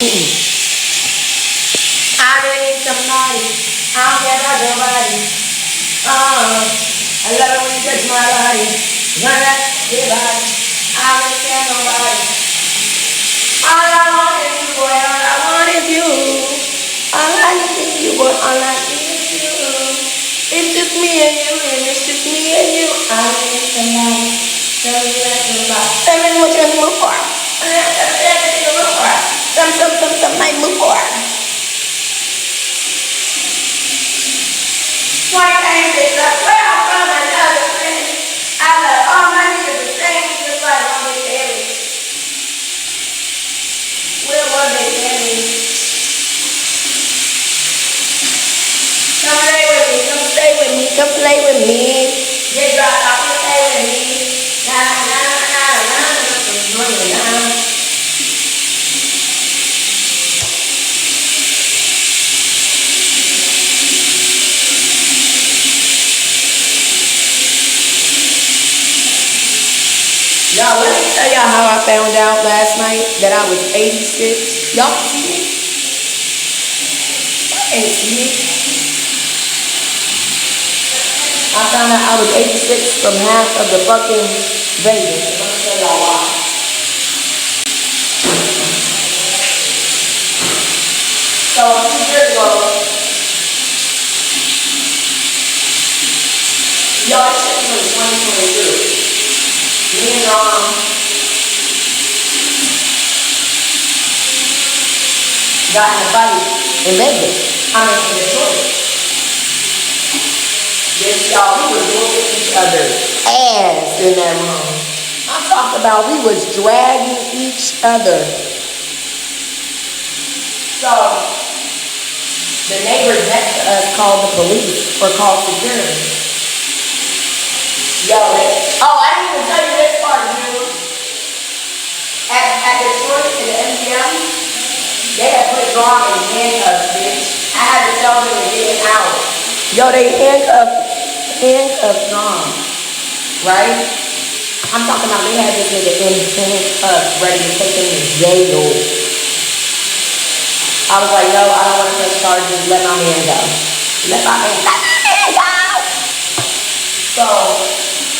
I really need somebody. I don't care about nobody. I love it when you touch my body. Run that your body. I don't care nobody. All I want is you, boy. All I want is you. All I need is you, boy. All I need is you. It's just me and you, and it's just me and you. I need somebody. Tell me that somebody. Tell me what you're in the mood for. Some might move for. One thing is I swear from another friend. I love all my niggas the same, just like one big daddy. We're one big daddy. Come play with me, come stay with me, come play with me. Get dropped off and stay with me. Na na na na na na na na. Y'all, let me tell y'all how I found out last night that I was 86. Y'all see me? I can't see me. I found out I was 86 from half of the fucking Vegas. Let me tell y'all why. So a few years ago, y'all shit was 2022. Me and got in a fight in Vegas. I mean in Detroit. Yes, y'all, we was whooping each other's ass in that room. I'm talking about we was dragging each other. So the neighbors next to us called the police or called security. Yo, I didn't even tell you this part, dude. At Detroit, at the MGM, they had put Dawn in handcuffs, bitch. I had to tell them to get him out. Yo, they handcuffed Dawn, right? I'm talking about they had this nigga in handcuffs, ready to take him to jail. I was like, yo, I don't want to press charges. Let my man go. Let my man go. So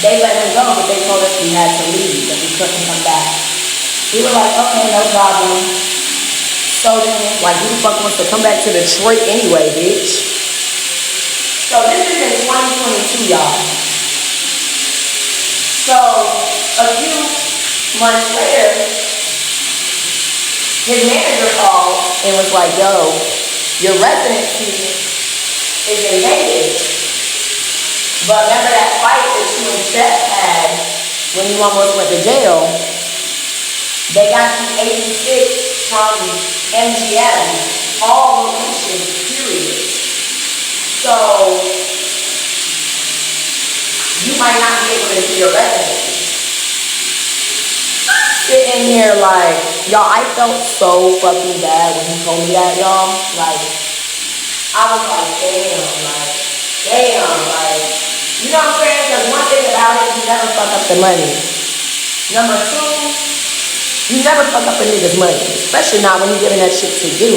they let him go, but they told us we had to leave, that we couldn't come back. We were like, okay, no problem. So then, like, who the fuck wants to come back to Detroit anyway, bitch? So this is in 2022, y'all. So a few months later, his manager called and was like, yo, your residency is in Vegas. But remember that fight that you and Seth had when you almost went to jail? They got you 86 from MGM, all locations, period. So you might not be able to see your residency. Sitting here like, y'all, I felt so fucking bad when he told me that, y'all. Like, I was like, damn, you know what I'm saying? Because one thing about it, you never fuck up the money. Number two, you never fuck up a nigga's money, especially not when you're giving that shit to you.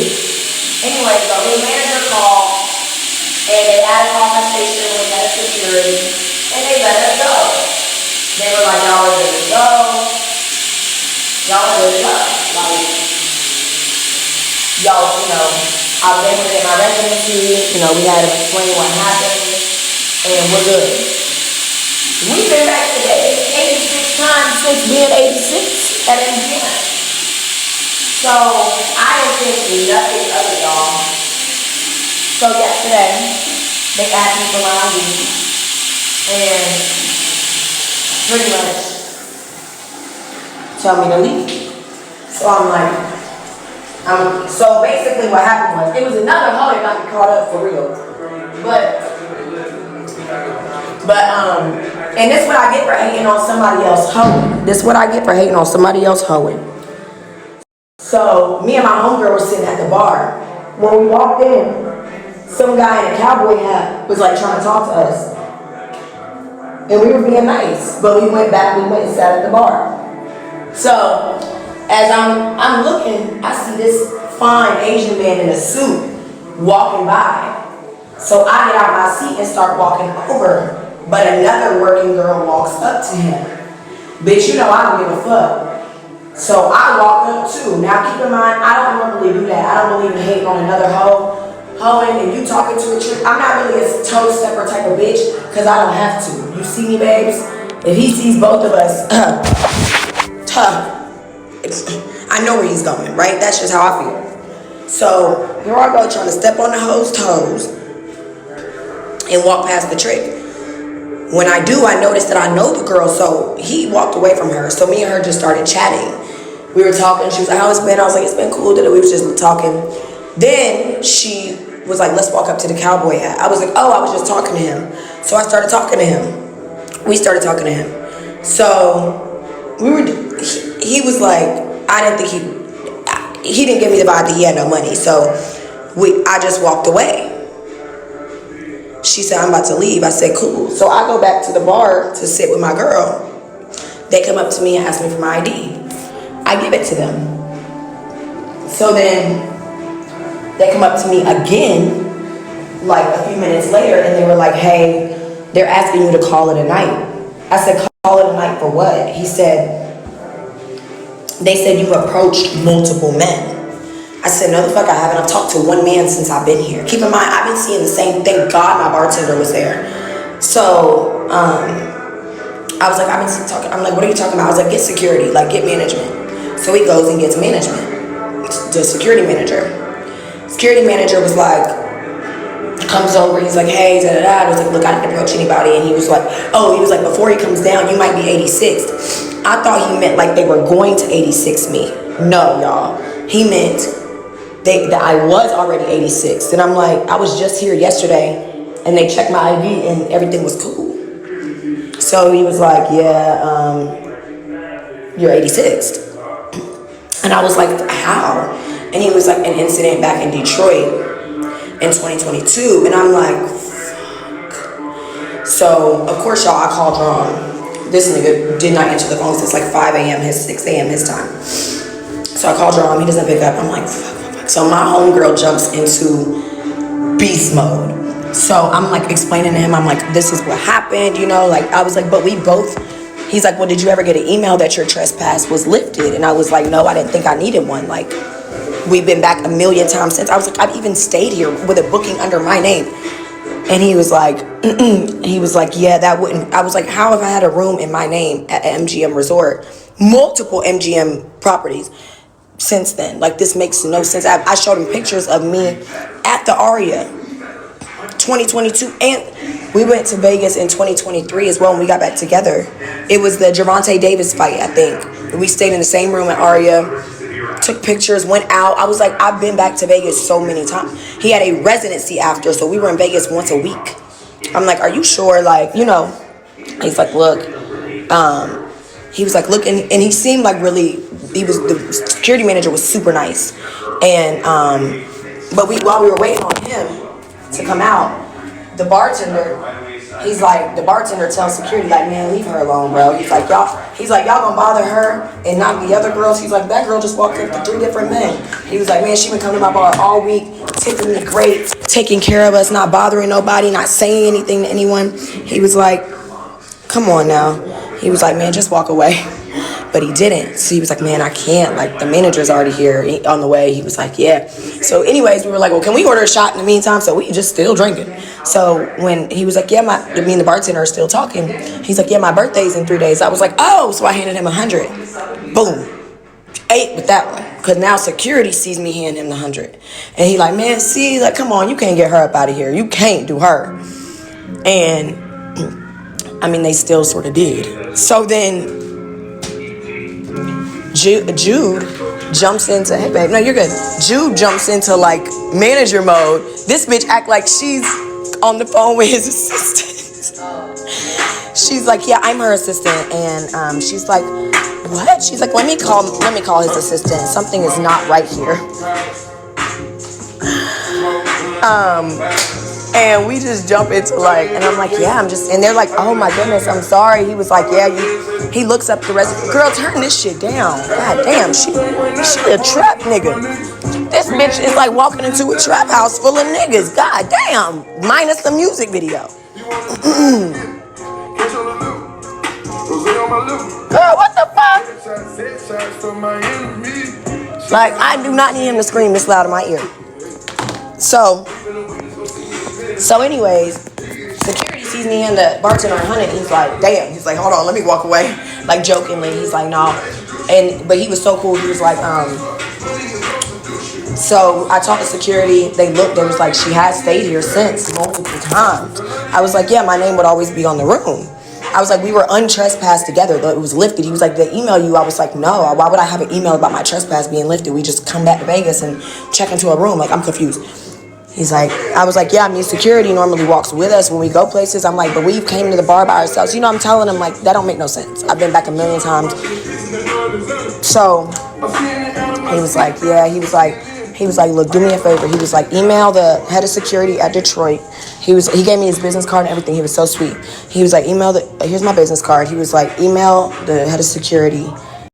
Anyway, so his manager called, and they had a conversation with that security, and they let us go. They were like, y'all are good to go. Y'all are good to go. Like, y'all, you know, I've been within my residency, you know, we had to explain what happened. And we're good. We've been back to 86 times since being 86 at MGM. So I am thinking nothing of it, y'all. So yesterday, they asked me for my ID. And pretty much tell me to leave. So I'm like, so basically what happened was, it was another hoe that got me caught up for real. But and this is what I get for hating on somebody else hoeing. This is what I get for hating on somebody else hoeing. So me and my homegirl were sitting at the bar. When we walked in, some guy in a cowboy hat was like trying to talk to us. And we were being nice, but we went and sat at the bar. So as I'm looking, I see this fine Asian man in a suit walking by. So I get out my seat and start walking over. But another working girl walks up to him. Bitch, you know I don't give a fuck. So I walk up too. Now keep in mind, I don't normally do that. I don't believe in hating on another hoe. Hoeing and you talking to a chick. I'm not really a toe stepper type of bitch because I don't have to. You see me, babes? If he sees both of us, I know where he's going, right? That's just how I feel. So here I go trying to step on the hoe's toes and walk past the trick. When I do, I noticed that I know the girl, so he walked away from her. So me and her just started chatting. We were talking. She was like, how it's been? I was like, it's been cool. We was just talking. Then she was like, let's walk up to the cowboy hat. I was like, oh, I was just talking to him. So I started talking to him. We started talking to him. So he was like, I didn't think he didn't give me the vibe that he had no money. So I just walked away. She said, I'm about to leave. I said, cool. So I go back to the bar to sit with my girl. They come up to me and ask me for my ID. I give it to them. So then they come up to me again, like a few minutes later, and they were like, hey, they're asking you to call it a night. I said, call it a night for what? He said, they said you've approached multiple men. I said, no, the fuck I haven't. I've talked to one man since I've been here. Keep in mind, I've been seeing the same thing. God, my bartender was there. So, I was like, I've been talking. I'm like, what are you talking about? I was like, get security, like get management. So he goes and gets management, the security manager. Security manager was like, comes over, he's like, hey, da-da-da. I was like, look, I didn't approach anybody. And he was like, before he comes down, you might be 86th. I thought he meant like they were going to 86 me. No, y'all. He meant that I was already 86. And I'm like, I was just here yesterday and they checked my ID and everything was cool. So he was like, yeah, you're 86th. And I was like, how? And he was like, an incident back in Detroit in 2022. And I'm like, fuck. So, of course, y'all, I called Ron. This nigga did not answer the phone since like 5 a.m., 6 a.m. his time. So I called Ron, he doesn't pick up. I'm like, fuck. So my homegirl jumps into beast mode. So I'm like explaining to him, I'm like, this is what happened, you know? Like, I was like, but we both, he's like, well, did you ever get an email that your trespass was lifted? And I was like, no, I didn't think I needed one. Like, we've been back a million times since. I was like, I've even stayed here with a booking under my name. And he was like, yeah, that wouldn't. I was like, how have I had a room in my name at an MGM resort? Multiple MGM properties since then. Like, this makes no sense. I showed him pictures of me at the Aria 2022. And we went to Vegas in 2023 as well when we got back together. It was the Gervonta Davis fight, I think. We stayed in the same room at Aria. Took pictures, went out. I was like, I've been back to Vegas so many times. He had a residency after, so we were in Vegas once a week. I'm like, are you sure? Like, you know, he's like, look, he was like, look, and he seemed like really, the security manager was super nice. And, but while we were waiting on him to come out, the bartender tells security, like, man, leave her alone, bro. He's like, y'all gonna bother her and not the other girls. He's like, that girl just walked up to 3 different men. He was like, man, she been coming to my bar all week, tipping me great, taking care of us, not bothering nobody, not saying anything to anyone. He was like, come on now. He was like, man, just walk away. But he didn't. So he was like, man, I can't. Like, the manager's already here on the way. He was like, yeah. So anyways, we were like, well, can we order a shot in the meantime? So we just still drinking. So when he was like, yeah, me and the bartender are still talking. He's like, yeah, my birthday's in 3 days. I was like, oh. So I handed him 100. Boom. 8 with that one. Because now security sees me hand him the 100. And he like, man, see, like, come on, you can't get her up out of here. You can't do her. And I mean, they still sort of did. So then Jude jumps into, hey babe, no, you're good. Jude jumps into like manager mode. This bitch act like she's on the phone with his assistant. She's like, yeah, I'm her assistant. And she's like, what? She's like, let me call his assistant. Something is not right here. And we just jump into like, and I'm like, yeah, and they're like, oh my goodness, I'm sorry. He was like, yeah, he looks up the rest. Girl, turn this shit down. God damn, she a trap nigga. This bitch is like walking into a trap house full of niggas. God damn. Minus the music video. Girl, what the fuck? Like, I do not need him to scream this loud in my ear. So anyways, security sees me and the bartender in 100. He's like, damn. He's like, hold on, let me walk away. Like, jokingly. He's like, no. But he was so cool. He was like, so I talked to security. They looked. They was like, she has stayed here since multiple times. I was like, yeah, my name would always be on the room. I was like, we were untrespassed together. It was lifted. He was like, they email you. I was like, no. Why would I have an email about my trespass being lifted? We just come back to Vegas and check into a room. Like, I'm confused. He's like, I was like, yeah, I mean, security normally walks with us when we go places. I'm like, but we came to the bar by ourselves. You know, I'm telling him, like, that don't make no sense. I've been back a million times. So he was like, yeah, he was like, look, do me a favor. He was like, email the head of security at Detroit. He gave me his business card and everything. He was so sweet. He was like, here's my business card. He was like, email the head of security